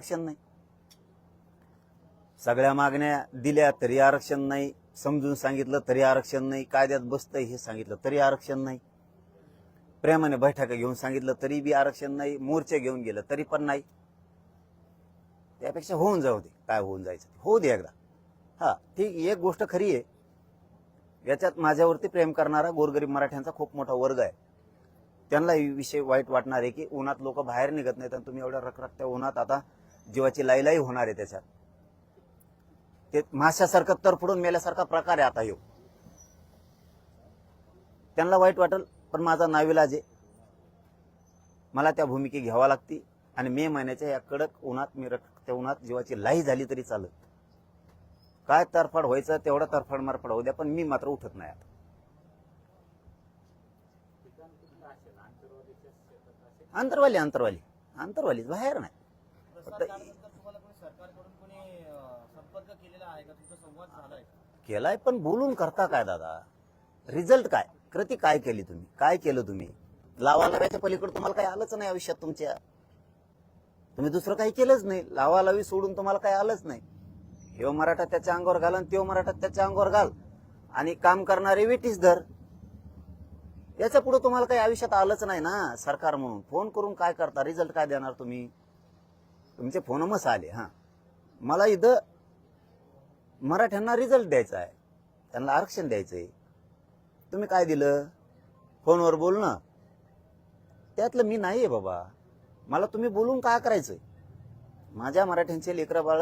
आरक्षण नाही. सगळ्या मागण्या दिल्या तरी आरक्षण नाही, समजून सांगितलं तरी आरक्षण नाही, कायद्यात बसतंय हे सांगितलं तरी आरक्षण नाही, प्रेमाने बैठका घेऊन सांगितलं तरी बी आरक्षण नाही, मोर्चे घेऊन गेलं तरी पण नाही. त्यापेक्षा होऊन जाऊ दे, काय होऊन जायचं होऊ दे एकदा. हा ठीक, एक गोष्ट खरी आहे, याच्यात माझ्यावरती प्रेम करणारा गोरगरीब मराठ्यांचा खूप मोठा वर्ग आहे. त्यांना विषय वाईट वाटणार आहे की उन्हात लोक बाहेर निघत नाहीत आणि तुम्ही एवढ्या रखरखत्या उन्हात आता जीवाची लाईलाई होणार आहे. त्याच्यात ते माशासारखं तरफडून मेल्यासारखा प्रकार आहे आता. त्यांना वाईट वाटेल, पण माझा नाविलाज आहे, मला त्या भूमिके घ्यावा लागती. आणि मे महिन्याच्या या कडक उन्हात मी त्या उन्हात जीवाची लाई झाली तरी चालत. काय तरफड व्हायचं तेवढा तरफड मारफड होऊ द्या, पण मी मात्र उठत नाही आता. अंतरवाली बाहेर नाही. केलाय, पण बोलून करता काय दादा? रिझल्ट काय, कृती काय केली तुम्ही, काय केलं तुम्ही? लावालाव्याच्या पलीकडे तुम्हाला काही आलंच नाही आयुष्यात तुमच्या. तुम्ही दुसरं काही केलंच नाही. लावालावी सोडून तुम्हाला काही आलंच नाही. हे मराठा त्याच्या अंगावर घाल आणि तो मराठा त्याच्या अंगावर घाल आणि काम करणारे वेटीस धर. याच्या पुढे तुम्हाला काही आयुष्यात आलंच नाही ना. सरकार म्हणून फोन करून काय करता, रिझल्ट काय देणार तुम्ही? तुमचे फोन मस आले. हा, मला इथं मराठ्यांना रिझल्ट द्यायचा आहे, त्यांना आरक्षण द्यायचंय. तुम्ही काय दिलं? फोनवर बोलणं. त्यातलं मी नाहीये बाबा. मला तुम्ही बोलून काय करायचंय? माझ्या मराठ्यांचे लेकरं बाळ